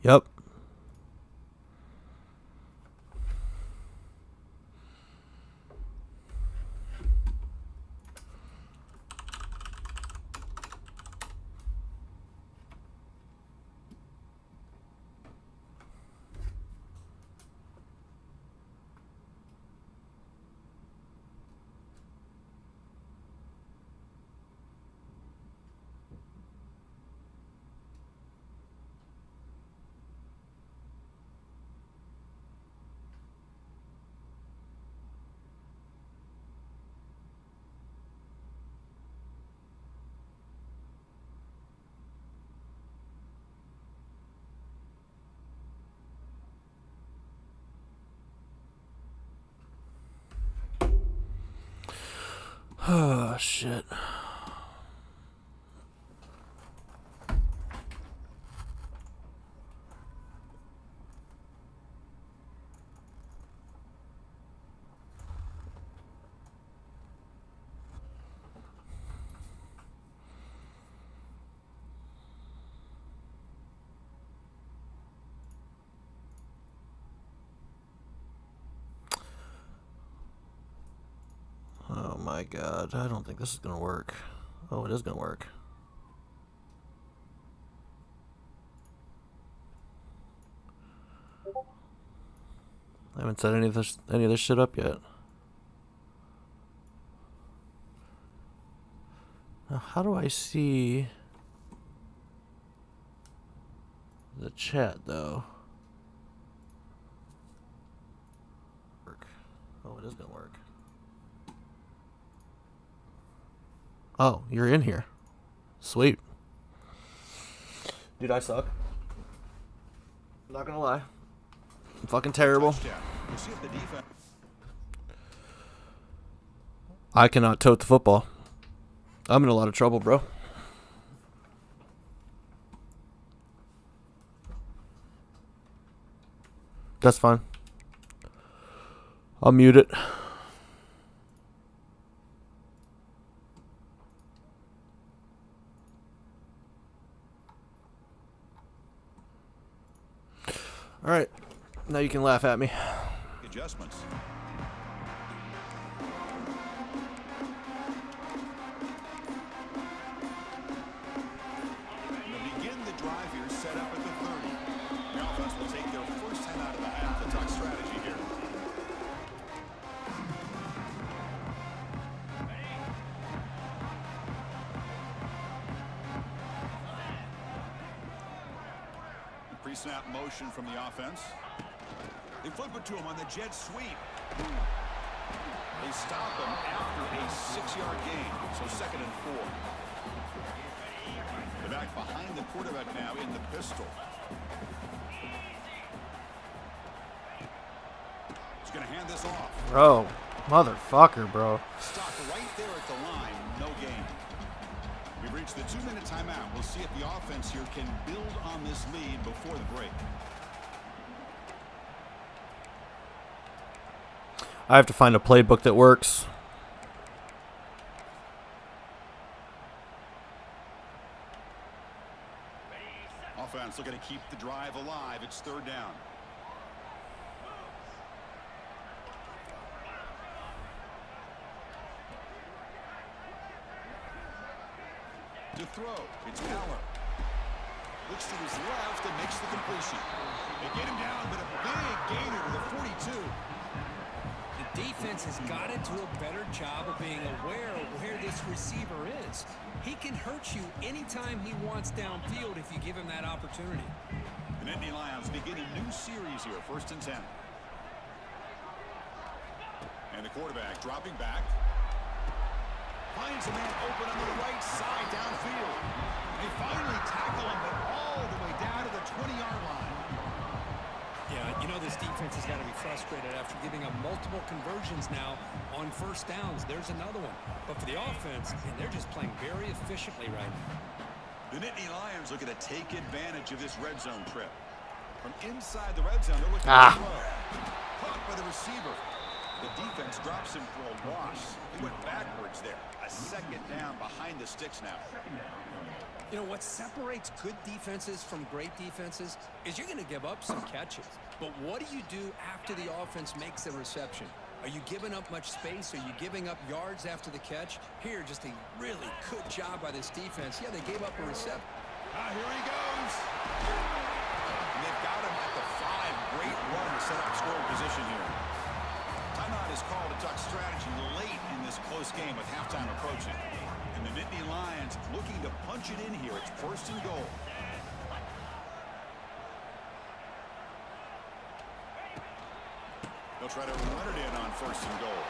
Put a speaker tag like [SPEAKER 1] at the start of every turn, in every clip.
[SPEAKER 1] Yep. Oh, shit. Oh my god, I don't think this is gonna work. Oh, it is gonna work. I haven't set any of this shit up yet. Now, how do I see the chat though? Oh, it is gonna work. Oh, you're in here. Sweet. Dude, I suck. I'm not gonna lie. I'm fucking terrible. I cannot tote the football. I'm in a lot of trouble, bro. That's fine. I'll mute it. All right. Now you can laugh at me.
[SPEAKER 2] Adjustments. They'll begin the drive here, set up at the 30. The offense will take their first 10 out of the half. The talk strategy here. Pre-snap motion from the offense. They flip it to him on the jet sweep. They stop him after a 6-yard gain, so 2nd and 4. They're back behind the quarterback now in the pistol. He's going to hand this off.
[SPEAKER 1] Bro, motherfucker, bro.
[SPEAKER 2] Stop right there at the line, no gain. We've reached the 2-minute timeout. We'll see if the offense here can build on this lead before the break.
[SPEAKER 1] I have to find a playbook that works.
[SPEAKER 2] Offense looking to keep the drive alive. It's 3rd down. To throw, it's Power. Looks to his left and makes the completion. They get him down, but a big gainer to the 42.
[SPEAKER 3] The defense has got to do a better job of being aware of where this receiver is. He can hurt you anytime he wants downfield if you give him that opportunity.
[SPEAKER 2] The Nittany Lions begin a new series here, 1st and 10. And the quarterback dropping back. Finds a man open on the right side downfield. They finally tackle him, but all the way down to the 20-yard line.
[SPEAKER 3] Yeah, you know this defense has got to be frustrated after giving up multiple conversions now on 1st downs. There's another one. But for the offense, and they're just playing very efficiently right now.
[SPEAKER 2] The Nittany Lions looking to take advantage of this red zone trip. From inside the red zone, they're looking to throw. Caught by the receiver. The defense drops him for a loss. He went backwards there. A 2nd down behind the sticks now.
[SPEAKER 3] You know, what separates good defenses from great defenses is you're going to give up some catches. But what do you do after the offense makes a reception? Are you giving up much space? Are you giving up yards after the catch? Here, just a really good job by this defense. Yeah, they gave up a reception.
[SPEAKER 2] Here he goes. And they've got him at the 5. Great run to set up scoring position here. Timeout is called to talk strategy late in this close game with halftime approaching. And the Nittany Lions looking to punch it in here. It's 1st and goal. They'll try to run it in on 1st and goal.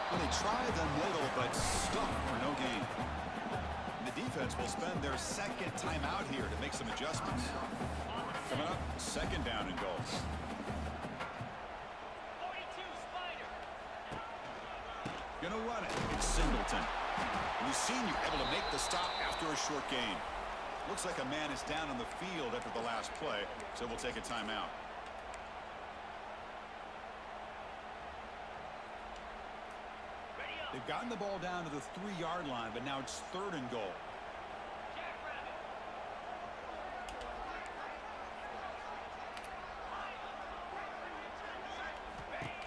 [SPEAKER 2] Well, they try the middle, but stuck for no gain. The defense will spend their 2nd timeout here to make some adjustments. Coming up, 2nd down and goal. Gonna run it. It's Singleton. And the senior able to make the stop after a short gain. Looks like a man is down on the field after the last play, so we'll take a timeout. They've gotten the ball down to the 3-yard line, but now it's 3rd and goal.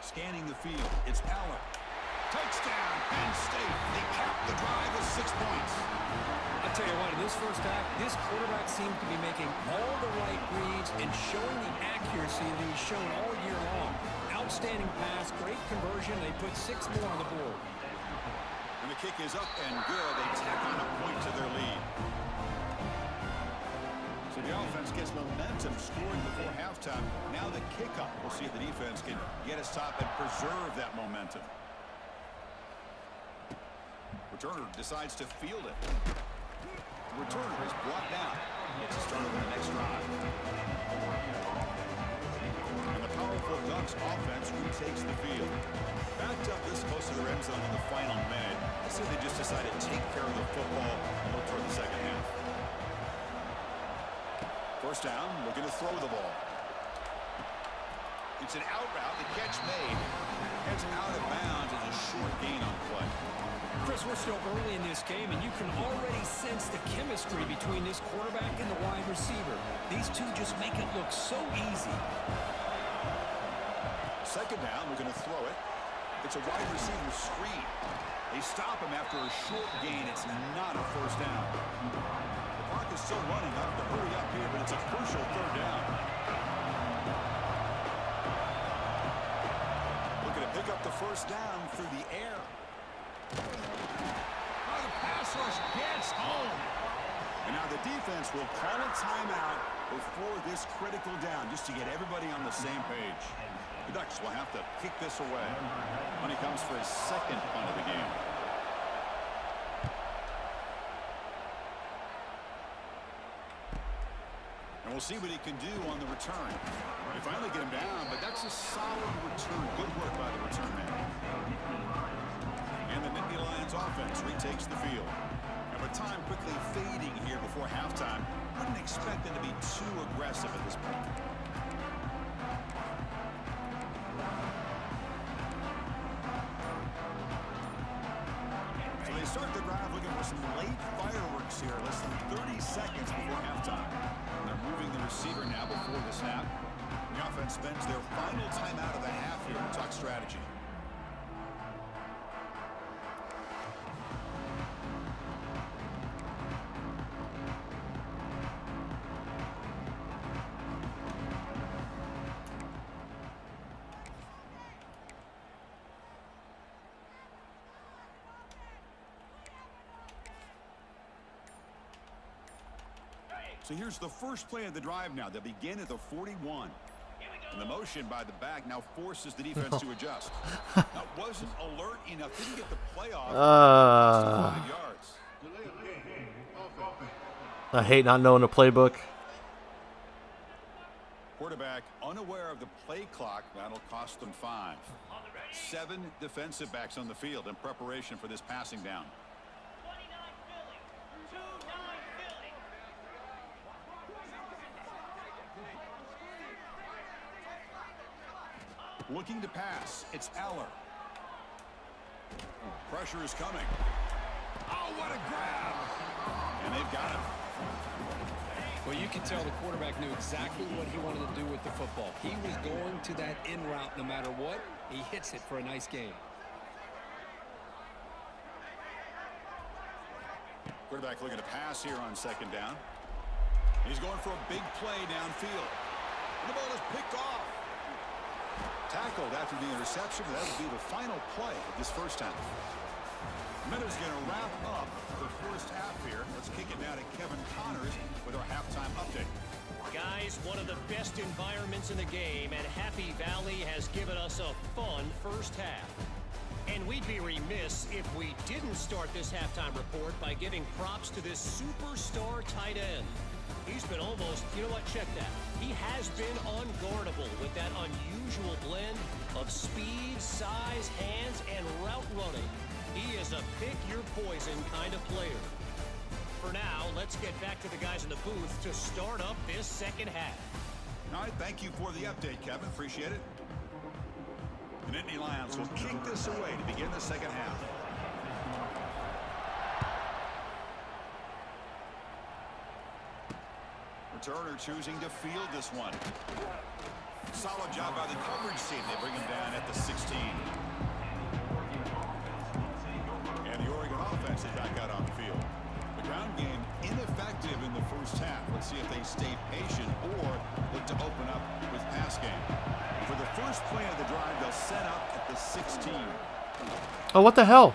[SPEAKER 2] Scanning the field, it's Eller. Touchdown, Penn State. They cap the drive with 6 points.
[SPEAKER 3] I'll tell you what, in this first half, this quarterback seems to be making all the right reads and showing the accuracy that he's shown all year long. Outstanding pass, great conversion. They put 6 more on the board.
[SPEAKER 2] And the kick is up and good. They tack on a point to their lead. So the offense gets momentum scoring before halftime. Now the kickoff. We'll see if the defense can get a stop and preserve that momentum. Returner decides to field it. Returner is brought down. Gets a start on the next drive. And the powerful Ducks offense retakes the field. Backed up this close to their end zone in the final minute. I say they just decided to take care of the football and look toward the second half. 1st down, looking to throw the ball. It's an out route, the catch made. Heads out of bounds as a short gain on play.
[SPEAKER 3] Chris, we're still early in this game, and you can already sense the chemistry between this quarterback and the wide receiver. These two just make it look so easy.
[SPEAKER 2] 2nd down, we're going to throw it. It's a wide receiver screen. They stop him after a short gain. It's not a 1st down. The clock is still running. Up to hurry up here, but it's a crucial 3rd down. Looking to pick up the 1st down through the air. Oh, the pass rush gets home. And now the defense will call a timeout before this critical down, just to get everybody on the same page. The Ducks will have to kick this away when he comes for his 2nd punt of the game. And we'll see what he can do on the return. They finally get him down, but that's a solid return. Good work by the return man. And the Nittany Lions offense retakes the field. And with time quickly fading here before halftime, wouldn't expect them to be too aggressive at this point. So they start the drive looking for some late fireworks here, less than 30 seconds before halftime. And they're moving the receiver now before the snap. The offense spends their final timeout of the half here to talk strategy. So here's the first play of the drive now. They'll begin at the 41. And the motion by the back now forces the defense to adjust. Now, wasn't alert enough. Didn't get the play off. 5 yards.
[SPEAKER 1] I hate not knowing the playbook.
[SPEAKER 2] Quarterback unaware of the play clock. That'll cost them 5. 7 defensive backs on the field in preparation for this passing down. Looking to pass. It's Eller. Pressure is coming. Oh, what a grab. And they've got him.
[SPEAKER 3] Well, you can tell the quarterback knew exactly what he wanted to do with the football. He was going to that in route no matter what. He hits it for a nice gain.
[SPEAKER 2] Quarterback looking to pass here on second down. He's going for a big play downfield. And the ball is picked off. Tackled after the interception. That would be the final play of this first half. Minutes going to wrap up the first half here. Let's kick it now to Kevin Connors with our halftime update.
[SPEAKER 4] Guys, one of the best environments in the game, and Happy Valley has given us a fun first half. And we'd be remiss if we didn't start this halftime report by giving props to this superstar tight end. He's been almost, you know what, check that. He has been unguardable with that unusual blend of speed, size, hands, and route running. He is a pick-your-poison kind of player. For now, let's get back to the guys in the booth to start up this second half.
[SPEAKER 2] All right, thank you for the update, Kevin. Appreciate it. The Nittany Lions will kick this away to begin the second half. Returner choosing to field this one. Solid job by the coverage team. They bring him down at the 16. And the Oregon offense is back out on the field. The ground game ineffective in the first half. Let's see if they stay patient or look to open up with pass game. For the first play of the drive, they'll set up at the 16.
[SPEAKER 1] Oh, what the hell?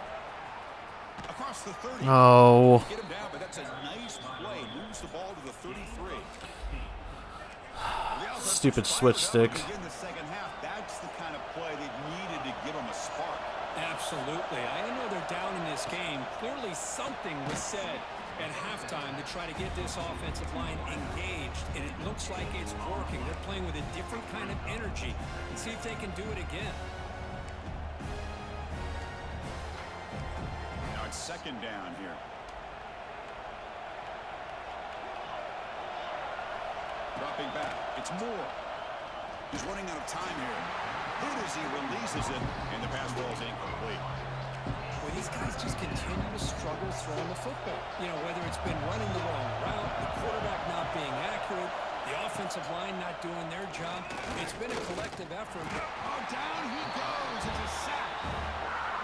[SPEAKER 2] Across the 30.
[SPEAKER 1] Oh.
[SPEAKER 2] Get him down, but that's a nice play. Moves the ball to the 33.
[SPEAKER 1] Stupid switch stick.
[SPEAKER 2] Begin the second half. That's the kind of play they needed to give them a spark.
[SPEAKER 3] Absolutely. I know they're down in this game. Clearly something was said at halftime to try to get this offensive line engaged, and it looks like it's working. They're playing with a different kind of energy. And see if they can do it again.
[SPEAKER 2] Now it's second down here. Dropping back. It's Moore. He's running out of time here. Good as he releases it, and the pass ball is incomplete.
[SPEAKER 3] Well, these guys just continue to struggle throwing the football. You know, whether it's been running the wrong route, the quarterback not being accurate, the offensive line not doing their job. It's been a collective effort.
[SPEAKER 2] Oh, down he goes. It's a sack.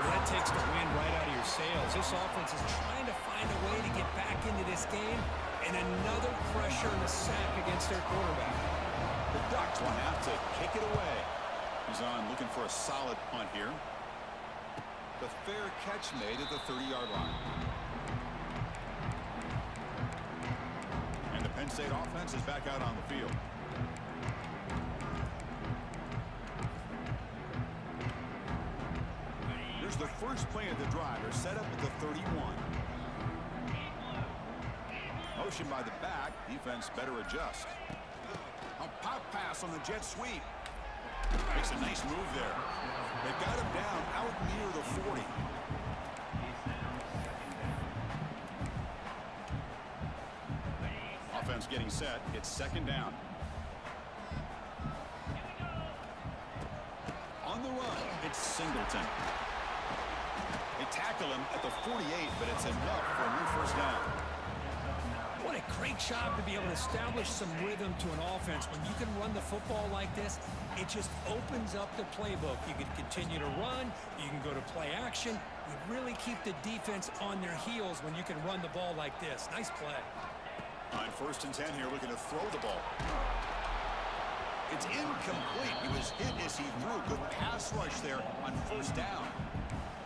[SPEAKER 3] Well, that takes the wind right out of your sails. This offense is trying to find a way to get back into this game, and another pressure and a sack against their quarterback.
[SPEAKER 2] The Ducks will have to kick it away. He's on looking for a solid punt here. The fair catch made at the 30-yard line. And the Penn State offense is back out on the field. Here's the first play of the drive. They're set up at the 31. Motion by the back. Defense better adjust. A pop pass on the jet sweep. Makes a nice move there. They've got him down out near the 40. Offense getting set. It's second down. On the run, it's Singleton. They tackle him at the 48, but it's enough for a new first down.
[SPEAKER 3] What a great job to be able to establish some rhythm to an offense. When you can run the football like this, it just opens up the playbook. You can continue to run. You can go to play action. You really keep the defense on their heels when you can run the ball like this. Nice play.
[SPEAKER 2] On first and 10 here, looking to throw the ball. It's incomplete. He was hit as he threw. Good pass rush there on first down.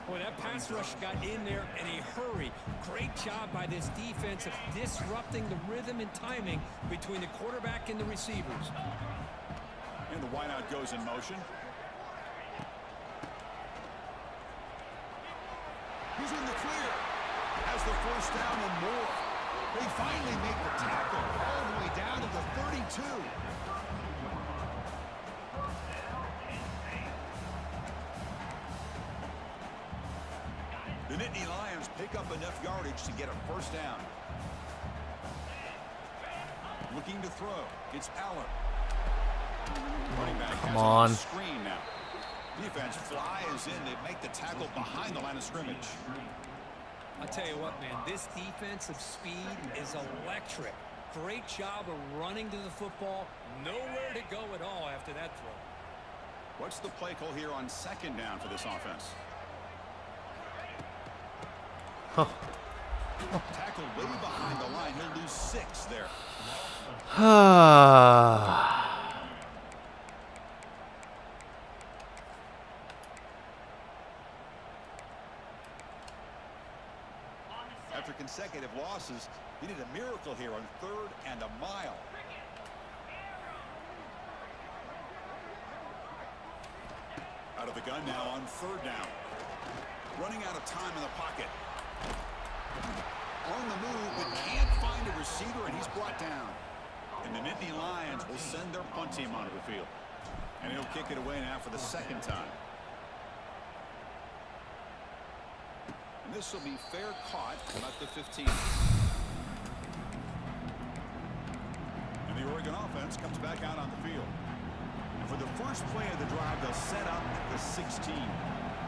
[SPEAKER 3] Boy, that pass rush got in there in a hurry. Great job by this defense of disrupting the rhythm and timing between the quarterback and the receivers.
[SPEAKER 2] And the wideout goes in motion. He's in the clear. Has the first down and more. They finally make the tackle all the way down to the 32. The Nittany Lions pick up enough yardage to get a first down. Looking to throw. It's Allen. Running back
[SPEAKER 1] Come
[SPEAKER 2] has
[SPEAKER 1] on.
[SPEAKER 2] a screen now. Defense flies in. They make the tackle behind the line of scrimmage.
[SPEAKER 3] I'll tell you what, man, this defensive speed is electric. Great job of running to the football. Nowhere to go at all after that throw.
[SPEAKER 2] What's the play call here on second down for this offense?
[SPEAKER 1] Huh.
[SPEAKER 2] Tackled way behind the line. He'll lose 6 there. After consecutive losses, he did a miracle here on 3rd and a mile. Out of the gun now on 3rd down. Running out of time in the pocket. On the move, but can't find a receiver, and he's brought down. And the Nittany Lions will send their punt team onto the field. And he'll kick it away now for the 2nd time. And this will be fair caught about the 15. And the Oregon offense comes back out on the field. And for the first play of the drive, they'll set up at the 16.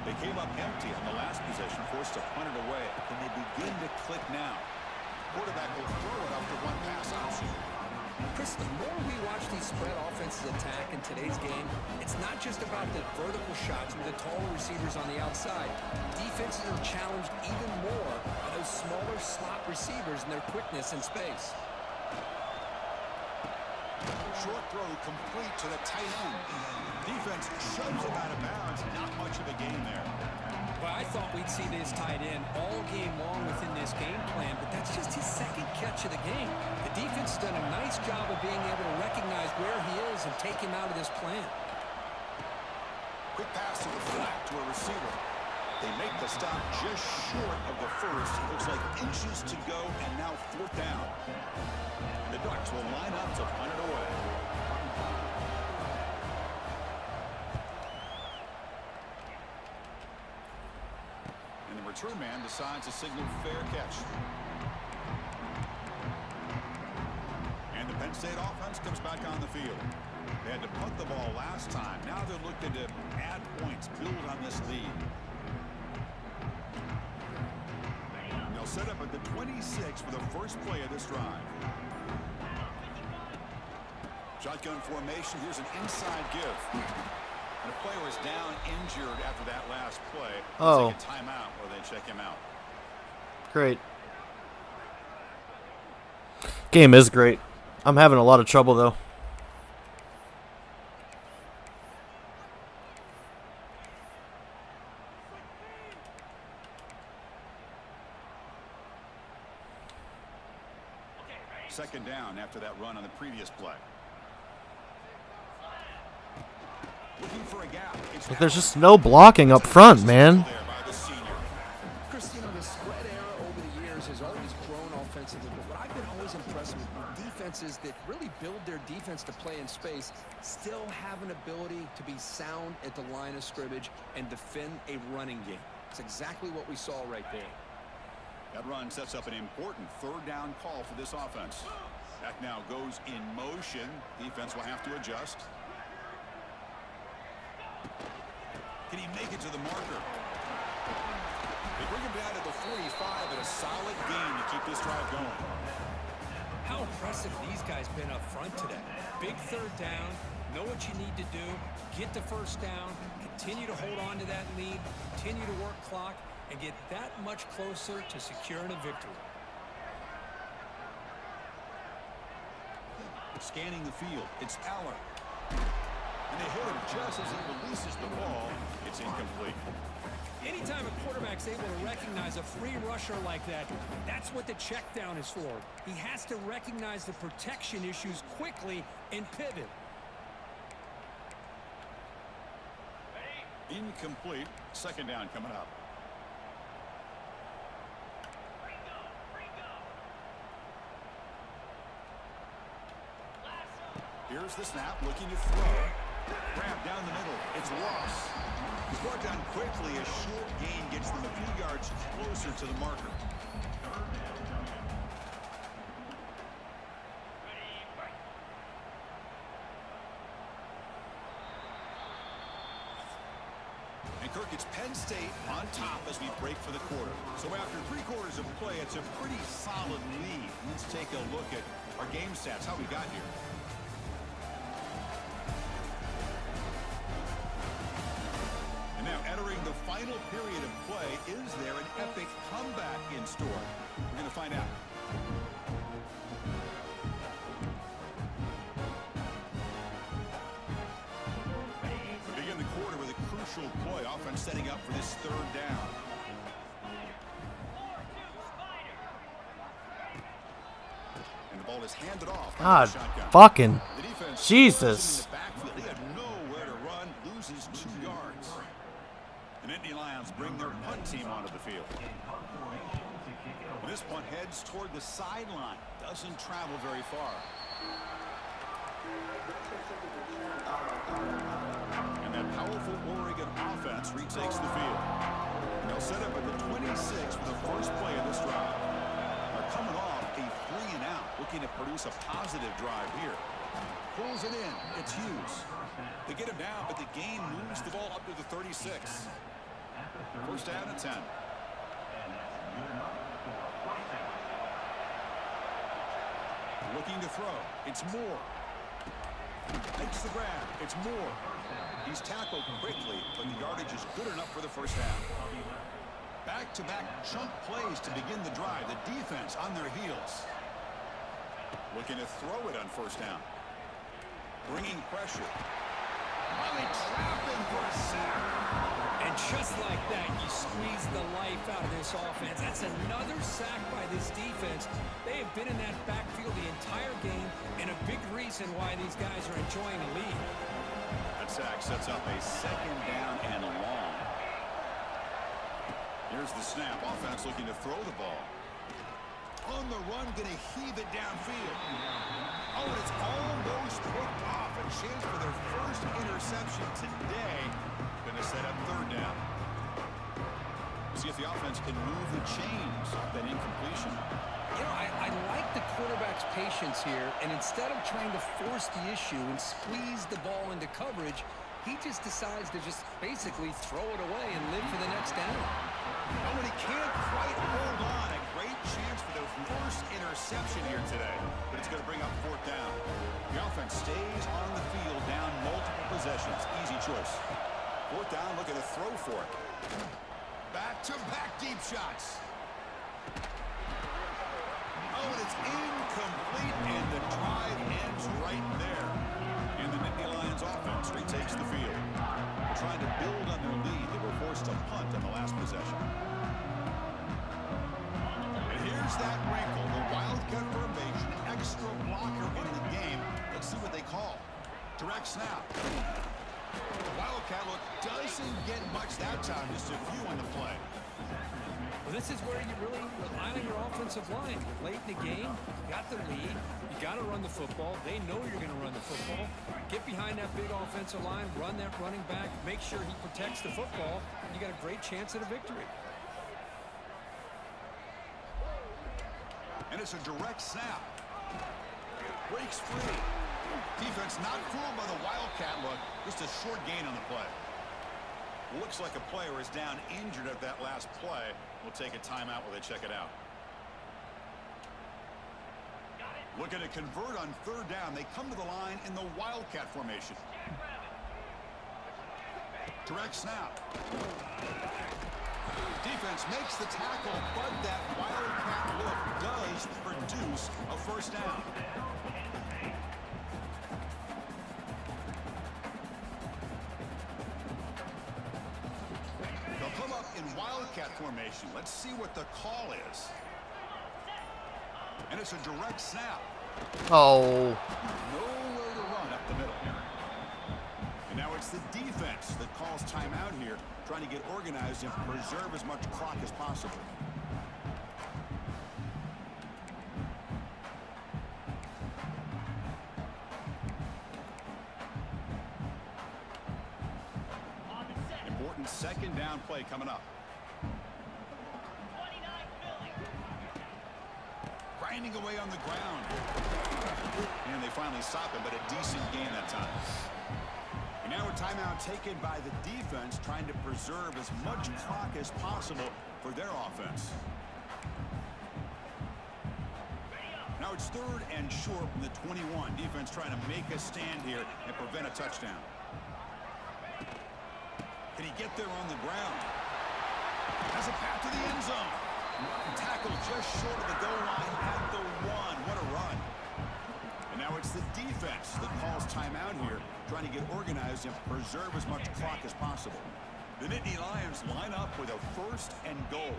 [SPEAKER 2] They came up empty on the last possession, forced to punt it away. And they begin to click now. Quarterback will throw it after one pass option.
[SPEAKER 3] Chris, the more we watch these spread offenses attack in today's game, it's not just about the vertical shots with the taller receivers on the outside. Defenses are challenged even more by those smaller slot receivers and their quickness in space.
[SPEAKER 2] Short throw complete to the tight end. Defense shoves him out of bounds. Not much of a gain there.
[SPEAKER 3] Well, I thought we'd see this tight end all game long within this game plan, but that's just his 2nd catch of the game. The defense has done a nice job of being able to recognize where he is and take him out of this plan.
[SPEAKER 2] Quick pass to the flat to a receiver. They make the stop just short of the first. Looks like inches to go, and now 4th down. The Ducks will line up to punt it away. And the return man decides to signal fair catch. And the Penn State offense comes back on the field. They had to punt the ball last time. Now they're looking to add points, build on this lead. They'll set up at the 26 for the first play of this drive. Shotgun formation. Here's an inside give. And a player is down injured after that last play.
[SPEAKER 1] Oh.
[SPEAKER 2] Take a timeout or they check him out.
[SPEAKER 1] Great. Game is great. I'm having a lot of trouble, though.
[SPEAKER 2] Second down after that run on the previous play. Looking for a gap.
[SPEAKER 1] But there's just no blocking up front, man.
[SPEAKER 3] Chris, you know, the spread era over the years has always grown offensively, but what I've been always impressed with defenses that really build their defense to play in space still have an ability to be sound at the line of scrimmage and defend a running game. It's exactly what we saw right there.
[SPEAKER 2] That run sets up an important 3rd down call for this offense. Back now goes in motion. Defense will have to adjust. Can he make it to the marker? They bring him down to the 45 and a solid gain to keep this drive going.
[SPEAKER 3] How impressive these guys been up front today. Big 3rd down, know what you need to do, get the 1st down, continue to hold on to that lead, continue to work clock, and get that much closer to securing a victory.
[SPEAKER 2] Scanning the field, it's Aller. And they hit him just as he releases the ball. It's incomplete.
[SPEAKER 3] Anytime a quarterback's able to recognize a free rusher like that, that's what the check down is for. He has to recognize the protection issues quickly and pivot.
[SPEAKER 2] Incomplete. 2nd down coming up. Here's the snap, looking to throw. Grab down the middle. It's Ross. He's brought down quickly. A short gain gets them a few yards closer to the marker. And Kirk, it's Penn State on top as we break for the quarter. So after 3 quarters of play, it's a pretty solid lead. Let's take a look at our game stats, how we got here. And now entering the final period of play, is there an epic comeback in store? We're going to find out. Play. Offense setting up for this 3rd down. And the ball is handed off.
[SPEAKER 1] God, fucking Jesus.
[SPEAKER 2] In the backfield. He had nowhere to run, loses 2 yards. And Indy Lions bring their punt team onto the field. And this punt heads toward the sideline. Doesn't travel very far. And that powerful Oregon offense retakes the field. They'll set up at the 26 for the first play of this drive. They're coming off a 3-and-out, looking to produce a positive drive here. Pulls it in. It's Hughes. They get him down, but the game moves the ball up to the 36. First down and 10. Looking to throw. It's Moore. Takes the grab. It's Moore. He's tackled quickly, but the yardage is good enough for the first down. Back-to-back chunk plays to begin the drive. The defense on their heels. Looking to throw it on first down. Bringing pressure. Finally trapped him for a sack.
[SPEAKER 3] And just like that, you squeeze the life out of this offense. That's another sack by this defense. They have been in that backfield the entire game, and a big reason why these guys are enjoying a lead.
[SPEAKER 2] That sack sets up a 2nd down and long. Here's the snap. Offense looking to throw the ball. On the run, going to heave it downfield. Oh, and it's almost picked off. A chance for their first interception today. Going to set up 3rd down. See if the offense can move the chains off that incompletion.
[SPEAKER 3] You know, I like the quarterback's patience here, and instead of trying to force the issue and squeeze the ball into coverage, he just decides to just basically throw it away and live for the next down.
[SPEAKER 2] Oh, and he can't quite hold on. A great chance for their first interception here today, but it's going to bring up 4th down. The offense stays on the field, down multiple possessions. Easy choice. 4th down, looking to throw for it. Back-to-back deep shots. Oh, and it's incomplete, and the drive ends right there. And the Nittany Lions offense retakes the field. Trying to build on their lead. They were forced to punt on the last possession. And here's that wrinkle. The Wildcat formation, extra blocker in the game. Let's see what they call. Direct snap. Wildcat look doesn't get much that time. Just a few on the play.
[SPEAKER 3] Well, this is where you really rely on your offensive line. Late in the game, you got the lead. You got to run the football. They know you're going to run the football. Get behind that big offensive line, run that running back, make sure he protects the football. You got a great chance at a victory.
[SPEAKER 2] And it's a direct snap. Breaks free. Defense not fooled by the Wildcat look. Just a short gain on the play. Looks like a player is down injured at that last play. We'll take a timeout while they check it out. Looking to convert on 3rd down. They come to the line in the Wildcat formation. Direct snap. Defense makes the tackle, but that Wildcat look does produce a first down. They'll come up in Wildcat formation. Let's see what the call is. And it's a direct snap.
[SPEAKER 1] Oh.
[SPEAKER 2] Nowhere to run up the middle. And now it's the defense that calls timeout here, trying to get organized and preserve as much clock as possible. Important 2nd down play coming up. Grinding away on the ground. And they finally stop him, but a decent gain that time. And Now a timeout taken by the defense, trying to preserve as much clock as possible for their offense. Now it's 3rd and short from the 21. Defense trying to make a stand here and prevent a touchdown. Can he get there on the ground? Has a path to the end zone. Tackle just short of the goal line at the 1. What a run. And now it's the defense that calls timeout here, trying to get organized and preserve as much clock as possible. The Nittany Lions line up with a 1st and goal.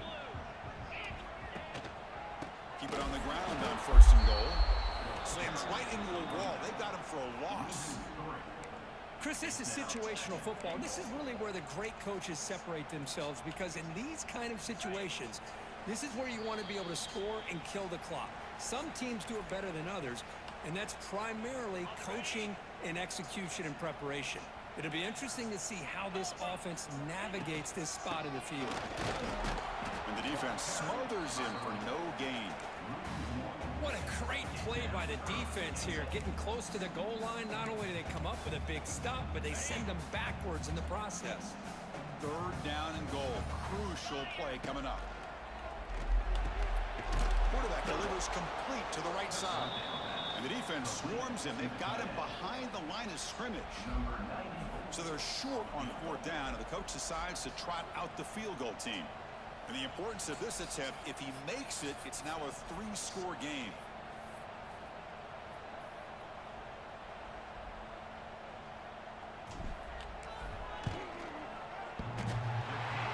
[SPEAKER 2] Keep it on the ground on 1st and goal. Slams right into a wall. They got him for a loss.
[SPEAKER 3] Chris, this is situational football. This is really where the great coaches separate themselves, because in these kind of situations, this is where you want to be able to score and kill the clock. Some teams do it better than others, and that's primarily coaching and execution and preparation. It'll be interesting to see how this offense navigates this spot in the field.
[SPEAKER 2] And the defense smothers him for no gain.
[SPEAKER 3] What a great play by the defense here. Getting close to the goal line, not only do they come up with a big stop, but they send them backwards in the process.
[SPEAKER 2] 3rd down and goal. Crucial play coming up. Quarterback delivers complete to the right side. And the defense swarms him. They've got him behind the line of scrimmage. So they're short on 4th down, and the coach decides to trot out the field goal team. And the importance of this attempt, if he makes it, it's now a 3-score game.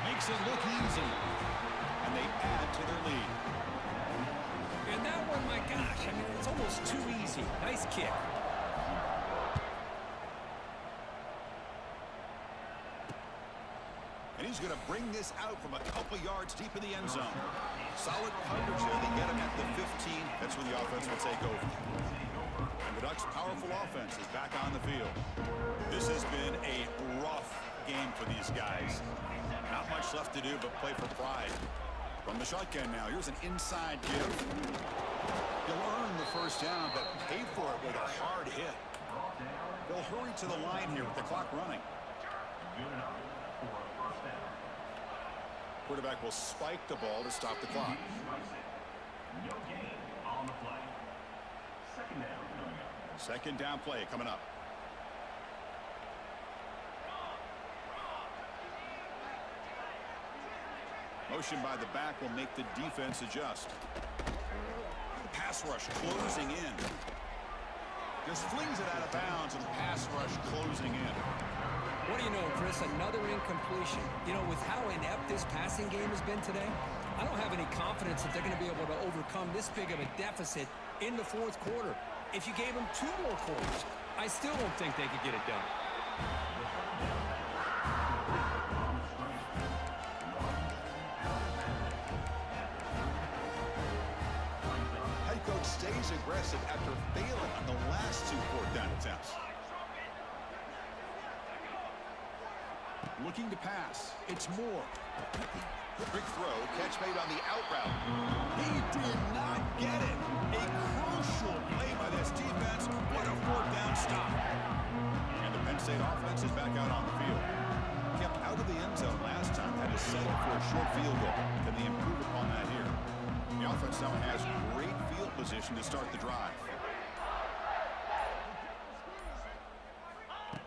[SPEAKER 2] Makes it look easy. And they add to their lead.
[SPEAKER 3] And that one, my gosh, I mean, it's almost too easy. Nice kick.
[SPEAKER 2] And he's going to bring this out from a couple yards deep in the end zone. Solid coverage there. They get him at the 15. That's when the offense will take over. And the Ducks' powerful offense is back on the field. This has been a rough game for these guys. Not much left to do but play for pride. From the shotgun now, here's an inside give. He'll earn the 1st down, but pay for it with a hard hit. They'll hurry to the line here with the clock running. Quarterback will spike the ball to stop the clock.
[SPEAKER 5] No gain on the play. 2nd down coming up.
[SPEAKER 2] 2nd down play coming up. Motion by the back will make the defense adjust. The pass rush closing in. Just flings it out of bounds, and the pass rush closing in.
[SPEAKER 3] What do you know, Chris? Another incompletion. You know, with how inept this passing game has been today, I don't have any confidence that they're going to be able to overcome this big of a deficit in the 4th quarter. If you gave them 2 more quarters, I still don't think they could get it done.
[SPEAKER 2] Head coach stays aggressive after failing on the last 2 4th down attempts. Looking to pass. It's Moore. Quick throw. Catch made on the out route. He did not get it. A crucial play by this defense. What a 4th down stop. And the Penn State offense is back out on the field. Kept out of the end zone last time. Had to settle for a short field goal. Can they improve upon that here? The offense now has great field position to start the drive.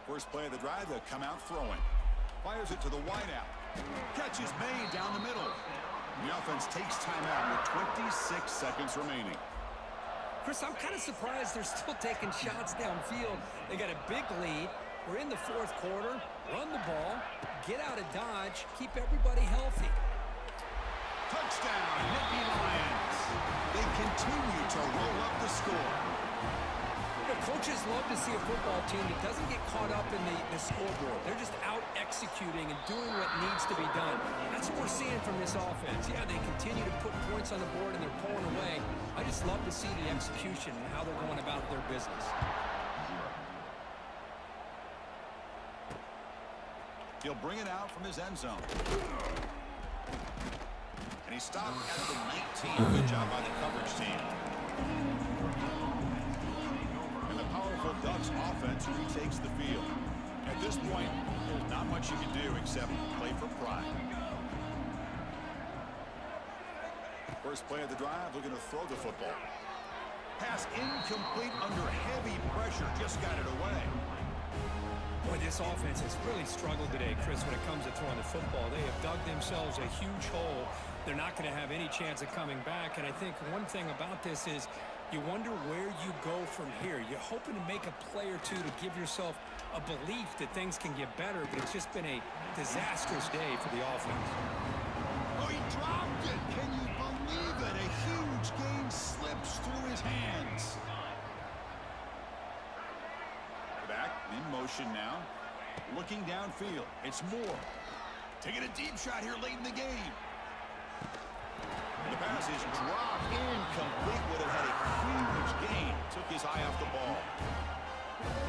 [SPEAKER 2] First play of the drive, they'll come out throwing. Fires it to the wideout. Catch is made down the middle. The offense takes timeout with 26 seconds remaining.
[SPEAKER 3] Chris, I'm kind of surprised they're still taking shots downfield. They got a big lead. We're in the 4th quarter. Run the ball. Get out of Dodge. Keep everybody healthy.
[SPEAKER 2] Touchdown, Nittany Lions. They continue to roll up the score.
[SPEAKER 3] You know, coaches love to see a football team that doesn't get caught up in the scoreboard. They're just out executing and doing what needs to be done. That's what we're seeing from this offense. Yeah, they continue to put points on the board and they're pulling away. I just love to see the execution and how they're going about their business.
[SPEAKER 2] He'll bring it out from his end zone. And he stopped at the 19. Good job by the coverage team. And the powerful Ducks offense retakes the field. At this point, there's not much you can do except play for pride. First play of the drive, looking to throw the football. Pass incomplete under heavy pressure, just got it away.
[SPEAKER 3] Boy, this offense has really struggled today, Chris, when it comes to throwing the football. They have dug themselves a huge hole. They're not going to have any chance of coming back. And I think one thing about this is you wonder where you go from here. You're hoping to make a play or two to give yourself a belief that things can get better, but it's just been a disastrous day for the offense.
[SPEAKER 2] Oh, he dropped it. Can you believe it? A huge gain slips through his hands. Back in motion now. Looking downfield. It's Moore. Taking a deep shot here late in the game. The pass is dropped incomplete. Would have had a huge gain. Took his eye off the ball.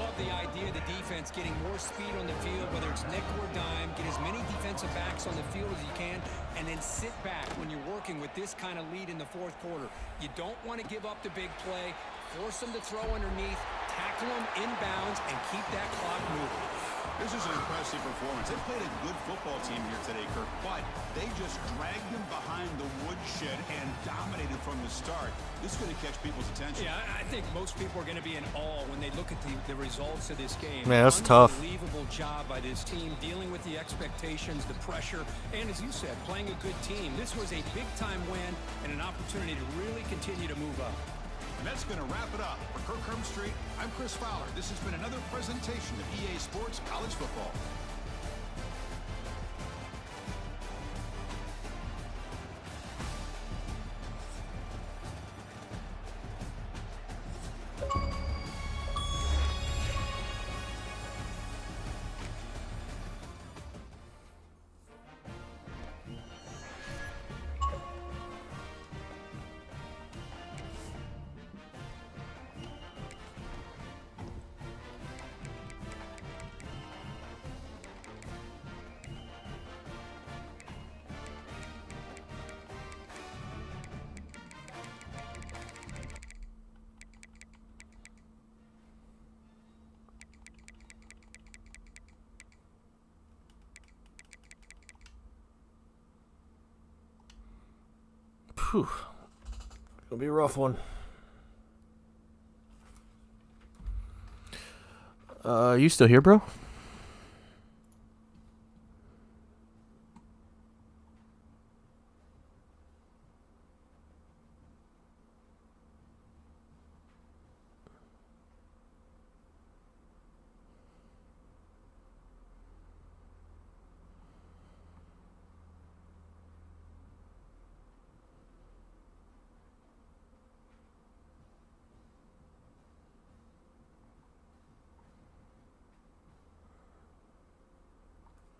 [SPEAKER 3] Love the idea of the defense getting more speed on the field, whether it's nickel or dime, get as many defensive backs on the field as you can, and then sit back when you're working with this kind of lead in the fourth quarter. You don't want to give up the big play, force them to throw underneath, tackle them inbounds, and keep that clock moving.
[SPEAKER 2] This is an impressive performance. They played a good football team here today, Kirk, but they just dragged them behind the woodshed and dominated from the start. This is going to catch people's attention.
[SPEAKER 3] Yeah, I think most people are going to be in awe when they look at the results of this game.
[SPEAKER 1] Man, that's tough.
[SPEAKER 3] Unbelievable job by this team dealing with the expectations, the pressure, and as you said, playing a good team. This was a big-time win and an opportunity to really continue to move up.
[SPEAKER 2] And that's going to wrap it up. For Kirk Herbstreit, I'm Chris Fowler. This has been another presentation of EA Sports College Football.
[SPEAKER 1] Whew. It'll be a rough one. You still here, bro?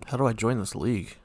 [SPEAKER 1] How do I join this league?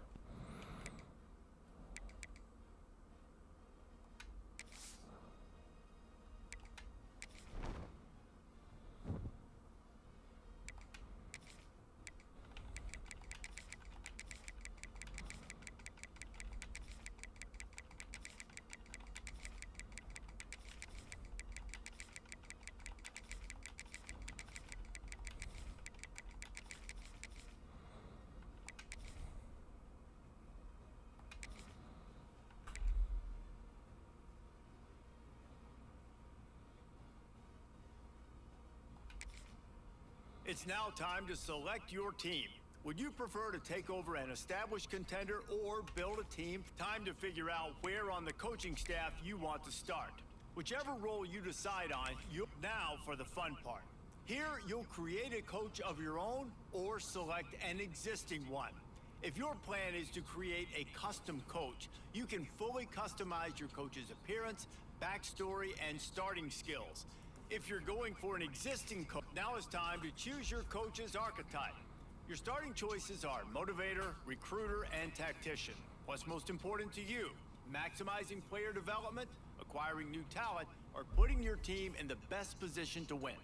[SPEAKER 6] It's now time to select your team. Would you prefer to take over an established contender or build a team? Time to figure out where on the coaching staff you want to start. Whichever role you decide on, now for the fun part. Here, you'll create a coach of your own or select an existing one. If your plan is to create a custom coach, you can fully customize your coach's appearance, backstory, and starting skills. If you're going for an existing coach, now is time to choose your coach's archetype. Your starting choices are motivator, recruiter, and tactician. What's most important to you? Maximizing player development, acquiring new talent, or putting your team in the best position to win?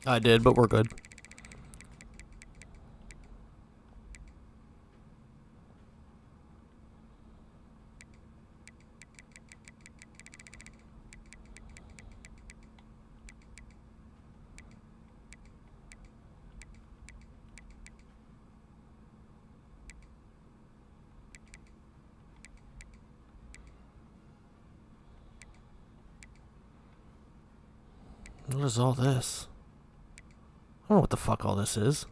[SPEAKER 1] I did, but we're good. What is all this? I don't know what the fuck all this is.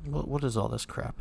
[SPEAKER 1] What is all this crap?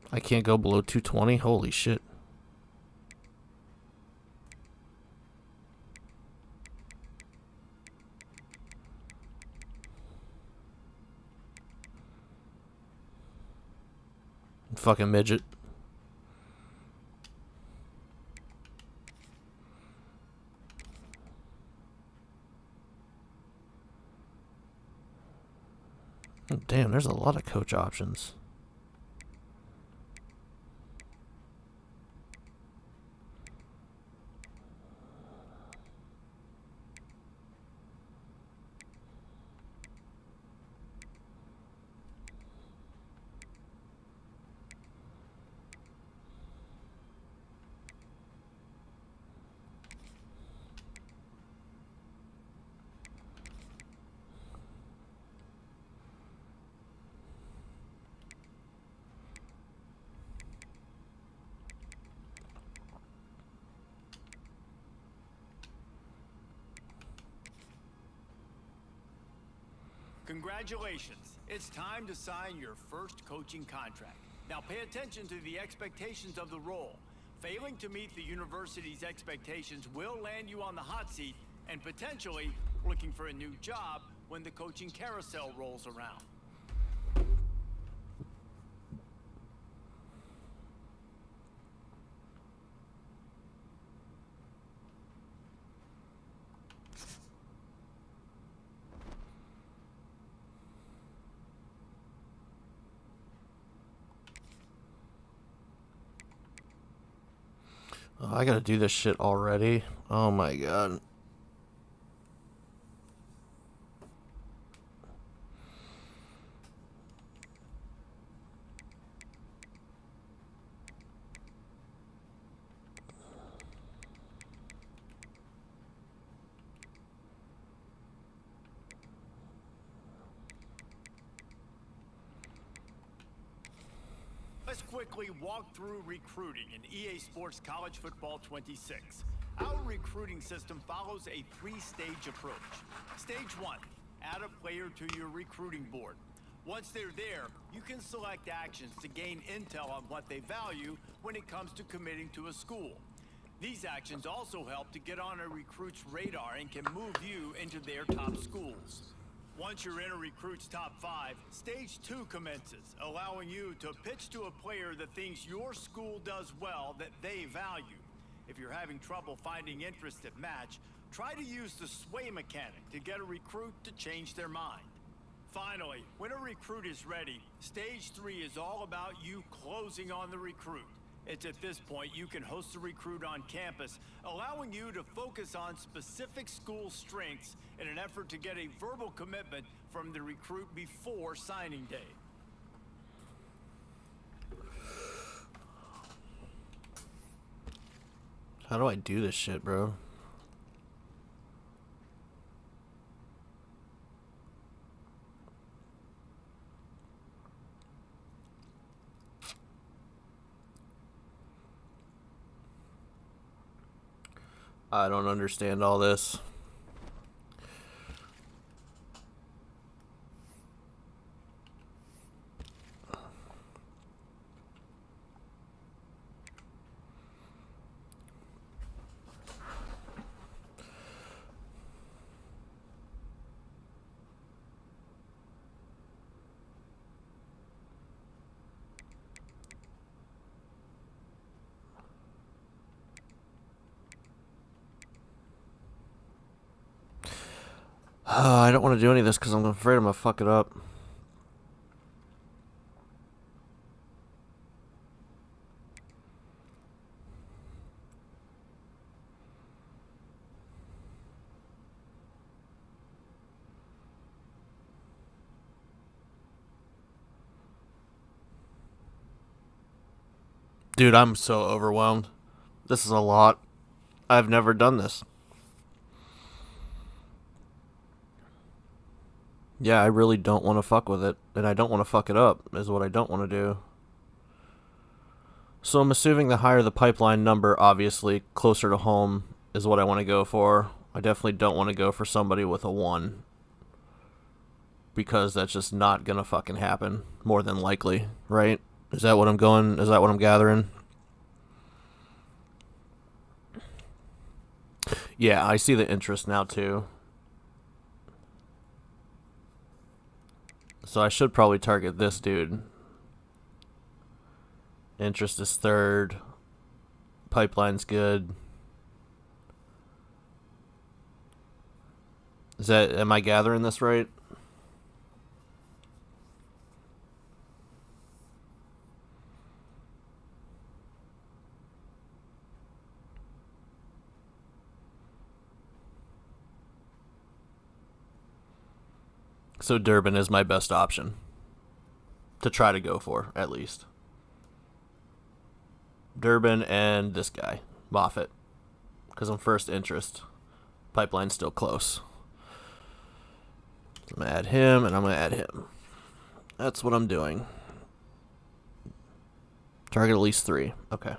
[SPEAKER 1] I can't go below 220? Holy shit. Fucking midget. Oh, damn, there's a lot of coach options.
[SPEAKER 6] Congratulations. It's time to sign your first coaching contract. Now pay attention to the expectations of the role. Failing to meet the university's expectations will land you on the hot seat and potentially looking for a new job when the coaching carousel rolls around.
[SPEAKER 1] Oh, I gotta do this shit already. Oh my god.
[SPEAKER 6] Let's quickly walk through recruiting in EA Sports College Football 26. Our recruiting system follows a three-stage approach. Stage 1, add a player to your recruiting board. Once they're there, you can select actions to gain intel on what they value when it comes to committing to a school. These actions also help to get on a recruit's radar and can move you into their top schools. Once you're in a recruit's top 5, Stage 2 commences, allowing you to pitch to a player the things your school does well that they value. If you're having trouble finding interest that match, try to use the sway mechanic to get a recruit to change their mind. Finally, when a recruit is ready, Stage 3 is all about you closing on the recruit. It's at this point you can host the recruit on campus, allowing you to focus on specific school strengths in an effort to get a verbal commitment from the recruit before signing day.
[SPEAKER 1] How do I do this shit, bro? I don't understand all this. I don't want to do any of this because I'm afraid I'm going to fuck it up. Dude, I'm so overwhelmed. This is a lot. I've never done this. Yeah, I really don't want to fuck with it, and I don't want to fuck it up, is what I don't want to do. So I'm assuming the higher the pipeline number, obviously, closer to home is what I want to go for. I definitely don't want to go for somebody with a 1. Because that's just not gonna fucking happen, more than likely, right? Is that what I'm gathering? Yeah, I see the interest now, too. So I should probably target this dude. Interest is 3rd. Pipeline's good. Am I gathering this right? So Durbin is my best option to try to go for, at least. Durbin and this guy, Moffitt, because I'm first interest. Pipeline's still close. So I'm going to add him, and I'm going to add him. That's what I'm doing. Target at least 3. Okay.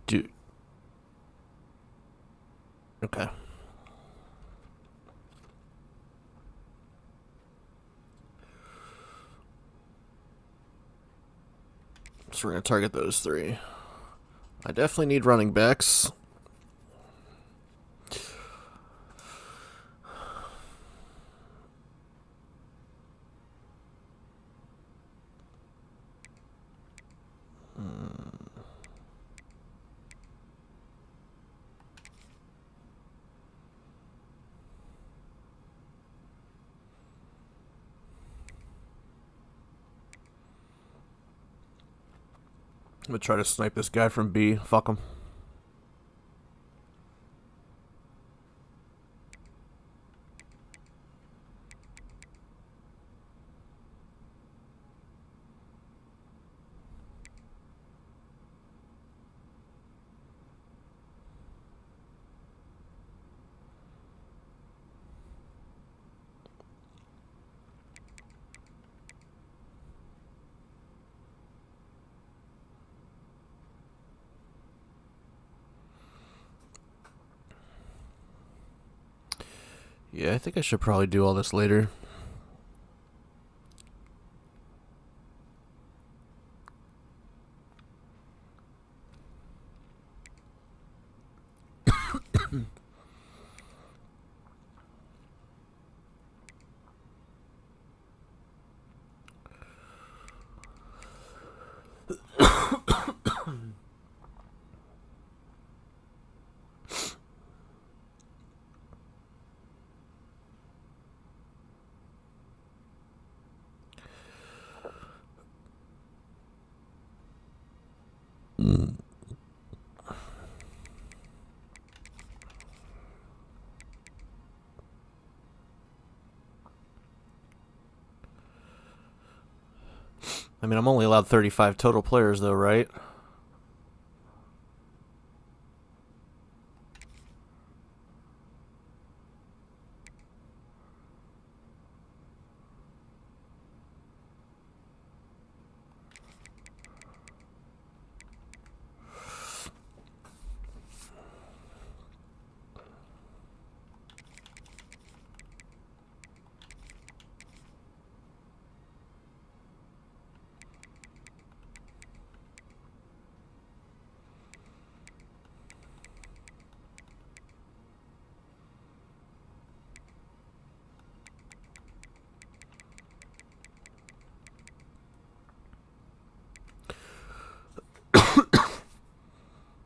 [SPEAKER 1] Dude. Okay. So we're going to target those 3. I definitely need running backs. I'm going to try to snipe this guy from B. Fuck him. Yeah, I think I should probably do all this later. I mean, I'm only allowed 35 total players, though, right?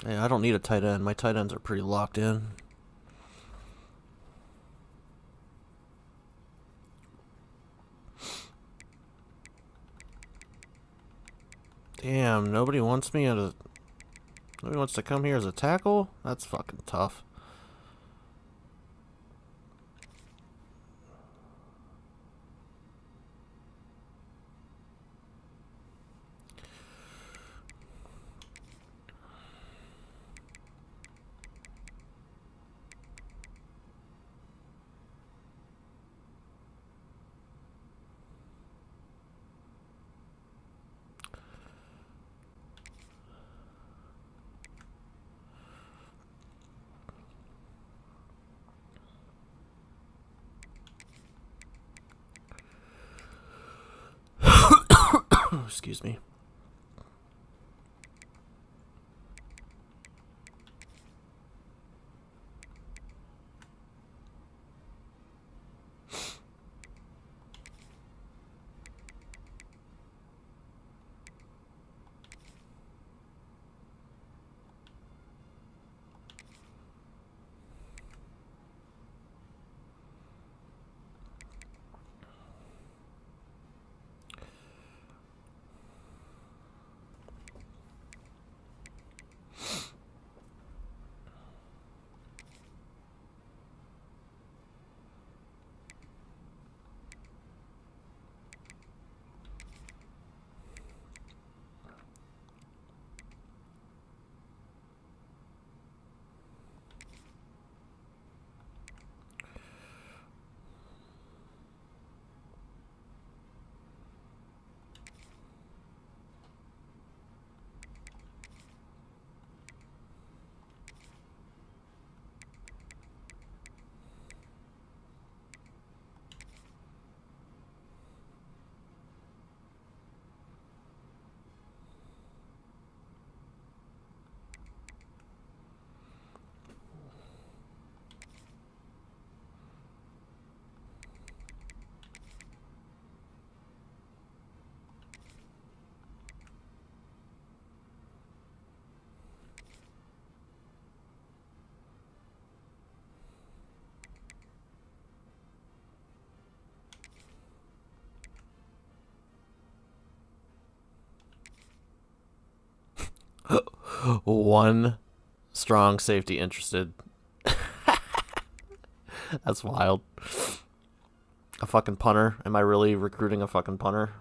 [SPEAKER 1] Yeah, I don't need a tight end. My tight ends are pretty locked in. Damn, nobody wants to come here as a tackle? That's fucking tough. Excuse me. One strong safety interested. That's wild. A fucking punter. Am I really recruiting a fucking punter?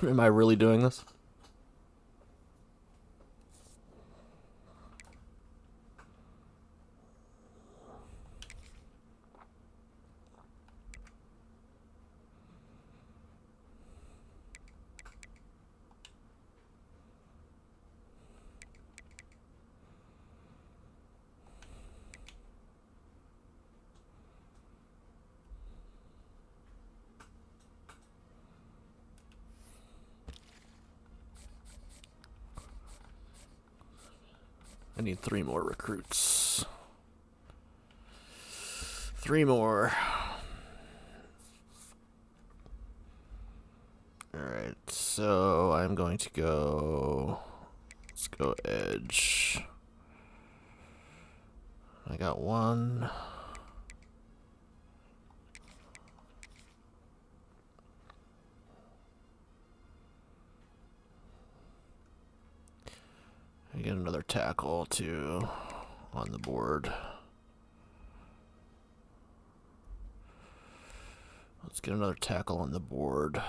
[SPEAKER 1] Am I really doing this? I need 3 more recruits. 3 more. Alright, so I'm going to go... Let's go edge. I got 1. I get another tackle too on the board. Let's get another tackle on the board.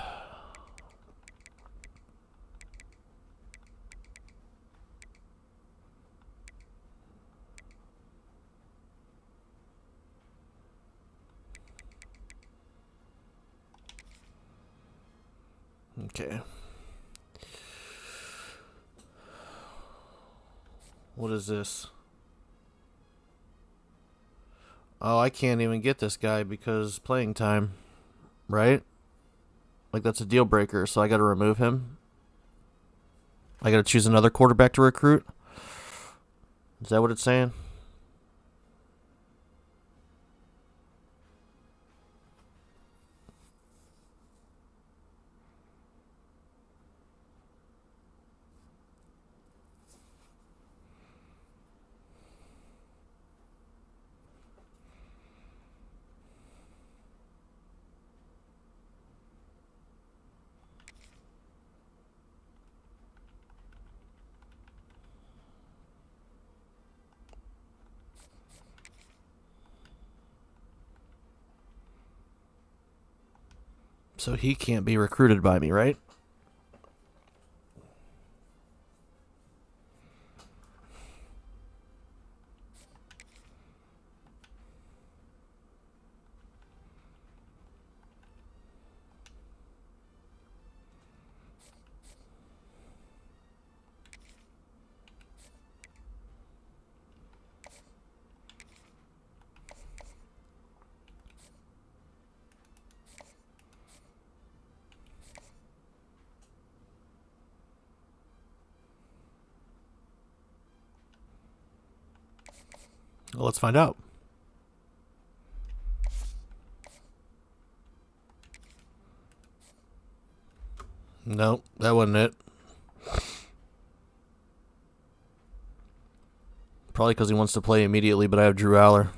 [SPEAKER 1] Okay. What is this? Oh, I can't even get this guy because playing time, right? Like, that's a deal breaker, so I gotta remove him. I gotta choose another quarterback to recruit. Is that what it's saying? So he can't be recruited by me, right? Well, let's find out. No, that wasn't it. Probably because he wants to play immediately, but I have Drew Aller.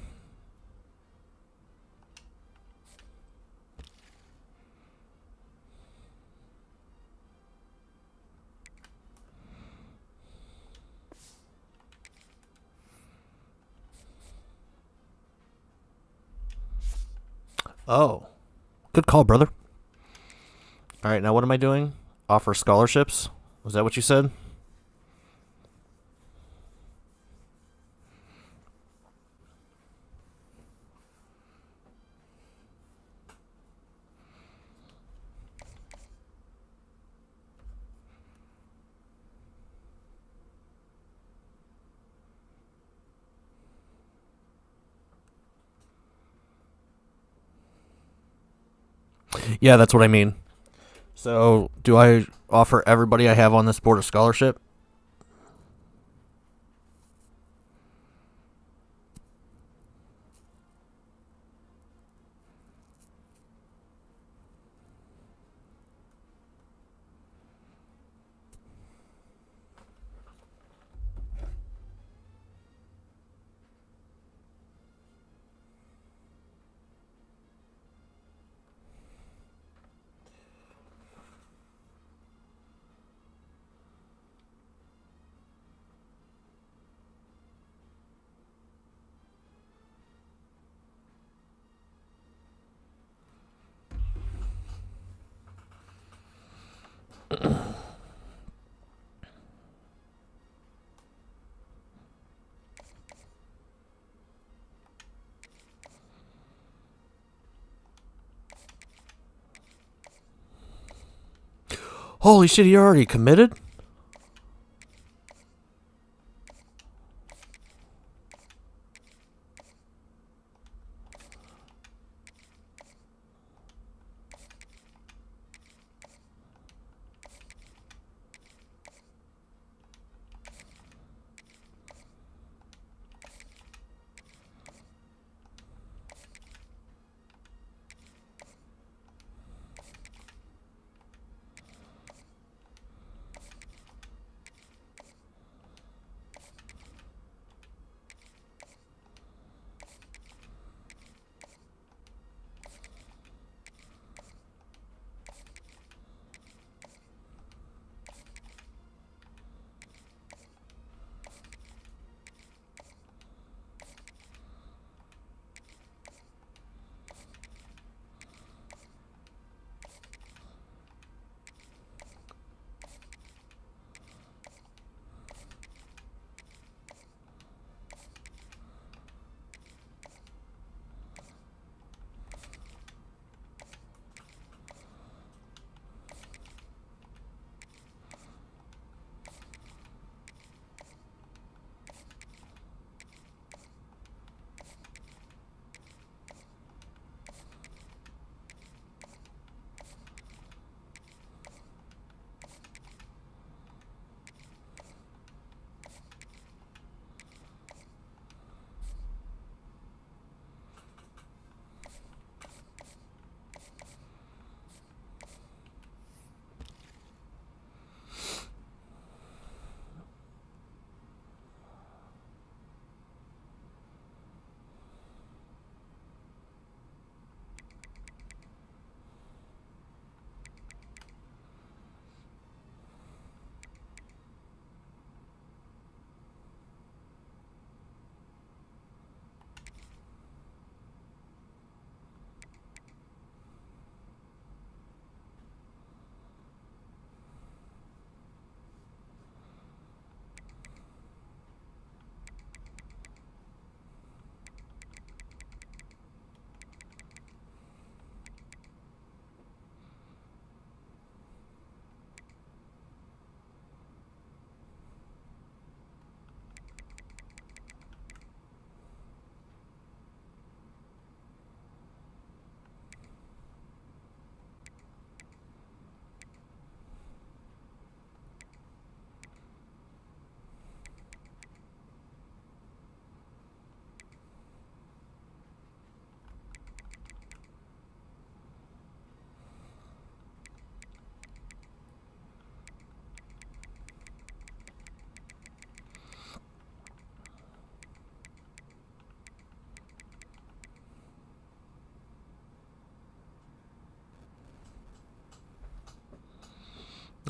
[SPEAKER 1] Oh, good call, brother. All right, now what am I doing? Offer scholarships? Was that what you said? Yeah, that's what I mean. So, do I offer everybody I have on this board a scholarship? Holy shit, he already committed?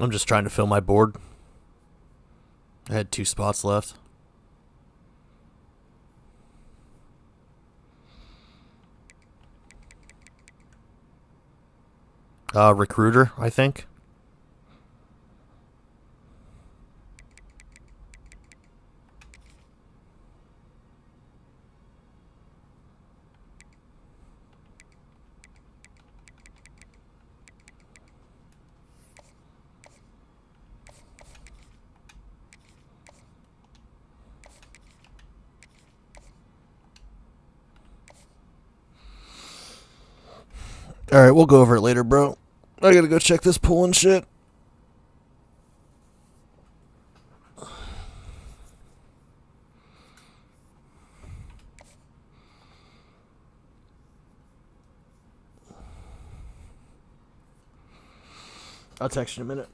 [SPEAKER 1] I'm just trying to fill my board. I had 2 spots left. Recruiter, I think. Alright, we'll go over it later, bro. I gotta go check this pool and shit. I'll text you in a minute.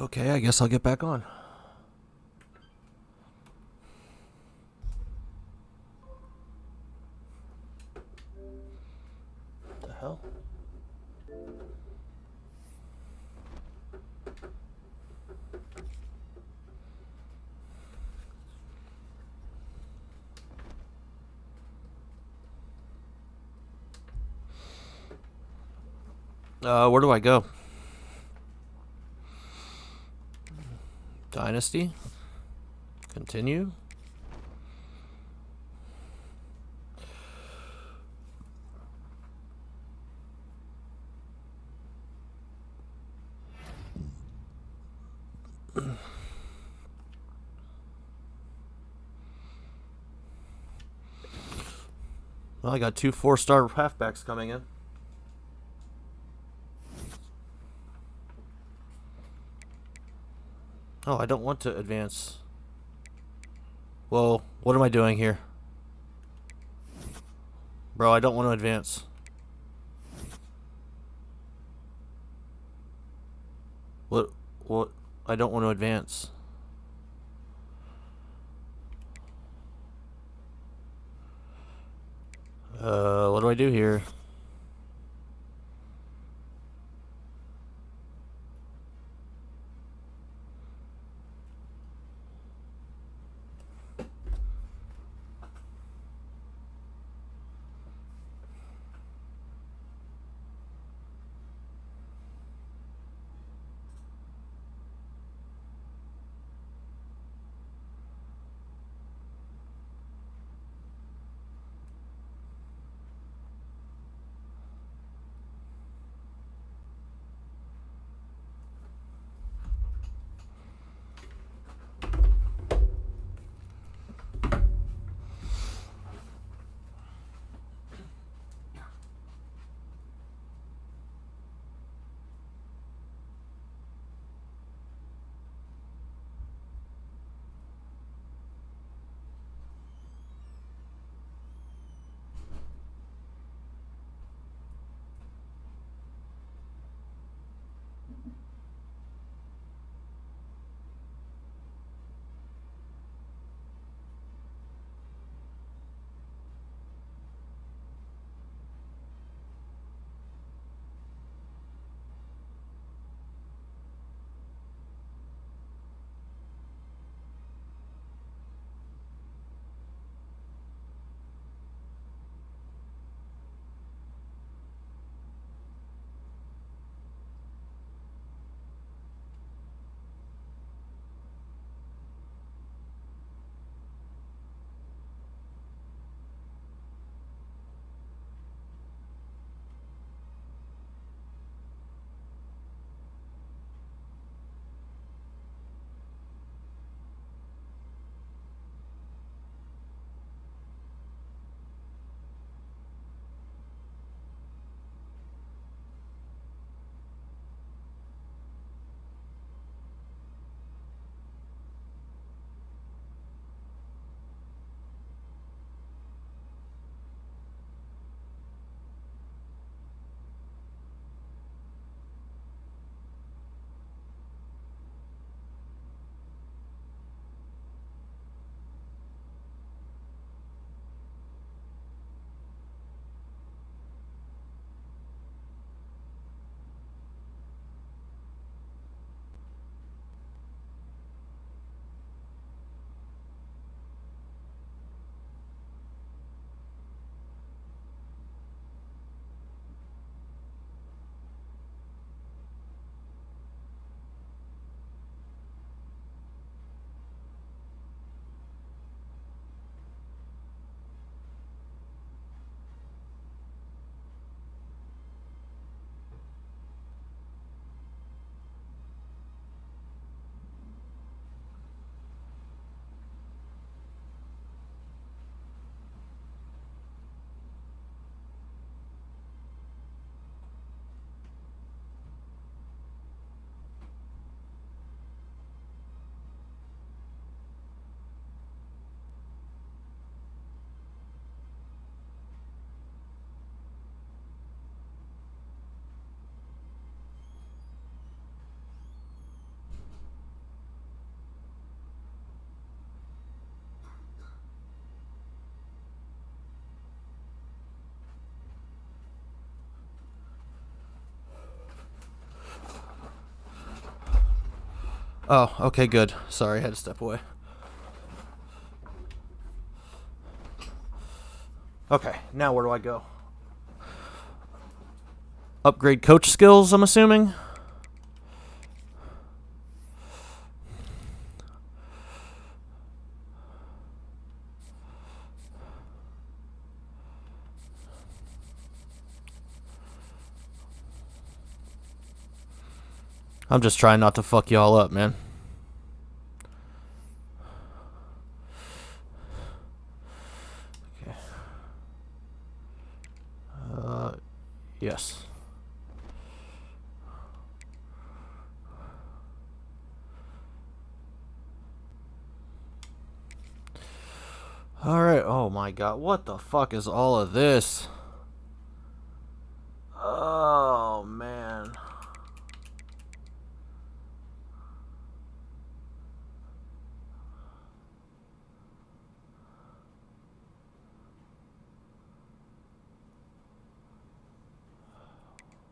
[SPEAKER 1] Okay, I guess I'll get back on. What the hell? Where do I go? Dynasty. Continue. Well, I got 2 4-star halfbacks coming in. Oh, I don't want to advance. Whoa, what am I doing here? Bro, I don't want to advance. What? I don't want to advance. What do I do here? Oh, okay, good. Sorry, I had to step away. Okay, now where do I go? Upgrade coach skills, I'm assuming? I'm just trying not to fuck y'all up, man. Okay. Yes. Alright, oh my god, what the fuck is all of this? Oh, man.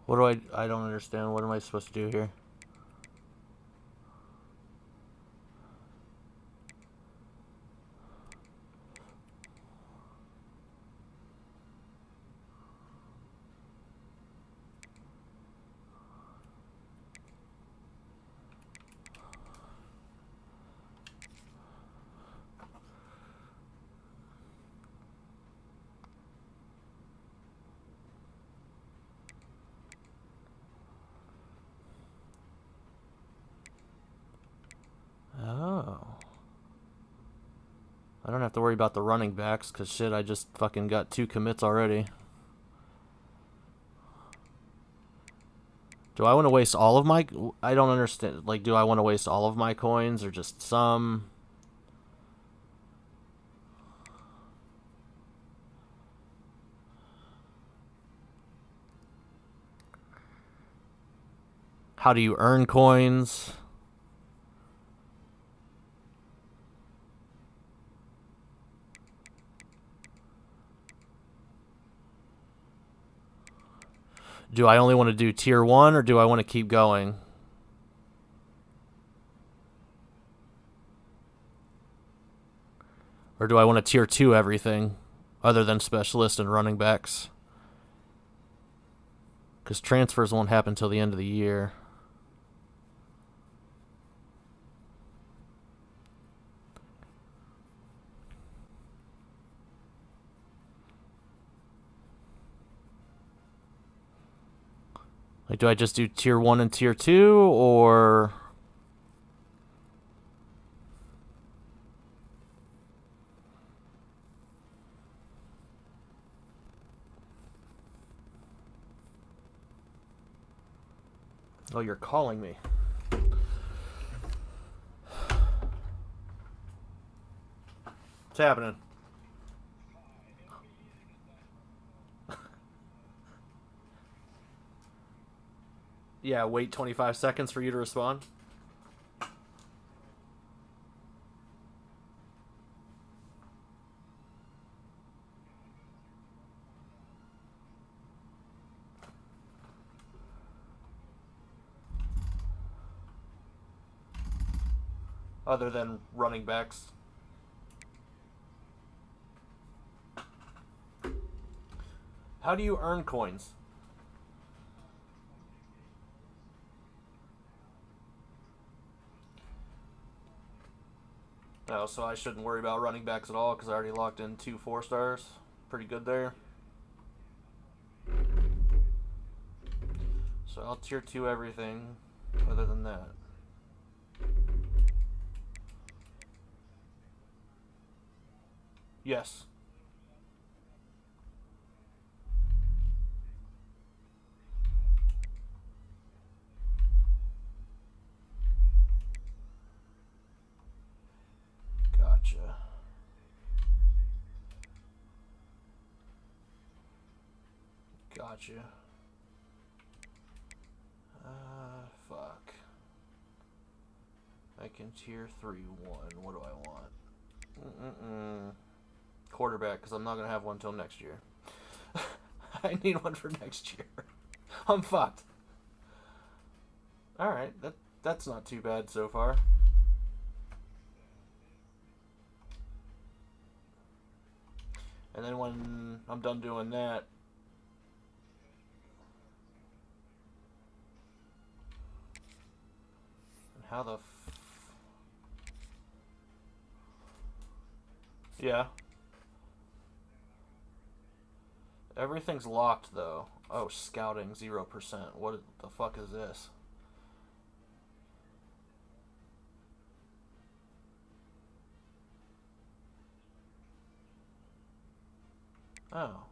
[SPEAKER 1] What do I don't understand. What am I supposed to do here? Oh. I don't have to worry about the running backs, because shit, I just fucking got 2 commits already. Do I want to waste all of my... I don't understand. Like, do I want to waste all of my coins, or just some? How do you earn coins? Do I only want to do tier 1, or do I want to keep going? Or do I want to tier 2 everything, other than specialist and running backs? Because transfers won't happen till the end of the year. Like, do I just do tier 1 and tier 2, or... Oh, you're calling me. What's happening? Yeah, wait 25 seconds for you to respond. Other than running backs. How do you earn coins? Oh, so I shouldn't worry about running backs at all because I already locked in 2 4-stars. Pretty good there. So I'll tier 2 everything other than that. Yes. Gotcha. Gotcha. Fuck. I can tier 3 1. What do I want? Quarterback, because I'm not going to have one till next year. I need one for next year. I'm fucked. Alright, That's not too bad so far. And then when I'm done doing that, and how the yeah. Everything's locked though. Oh, scouting 0%. What the fuck is this? Oh.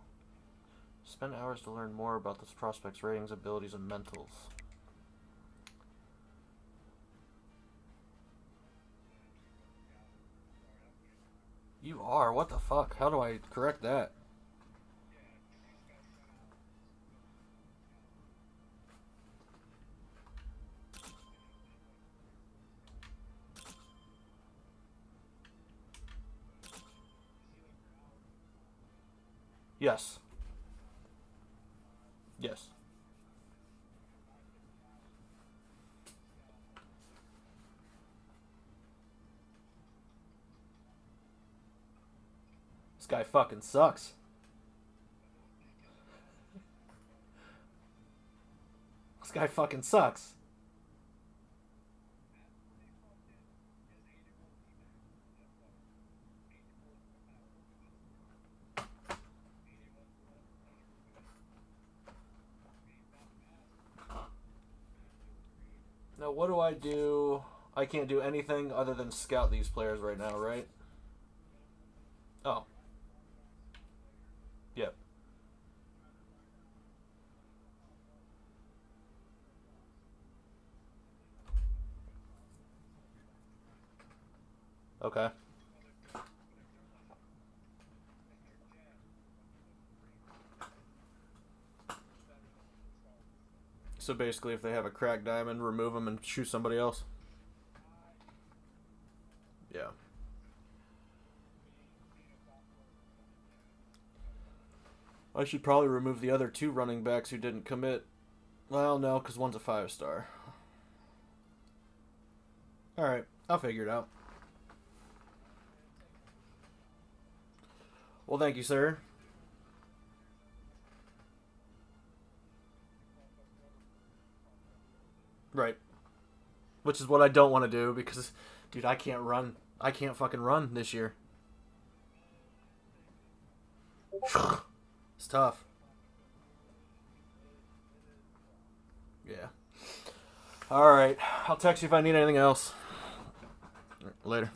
[SPEAKER 1] Spend hours to learn more about this prospect's ratings, abilities, and mentals. You are? What the fuck? How do I correct that? Yes. Yes. This guy fucking sucks. This guy fucking sucks. Now, what do I do? I can't do anything other than scout these players right now, right? Oh. Yep. Okay. So basically, if they have a cracked diamond, remove them and choose somebody else. Yeah. I should probably remove the other 2 running backs who didn't commit. Well, no, because one's a 5-star. Alright, I'll figure it out. Well, thank you, sir. Right. Which is what I don't want to do because, dude, I can't run. I can't fucking run this year. It's tough. Yeah. Alright. I'll text you if I need anything else. Later.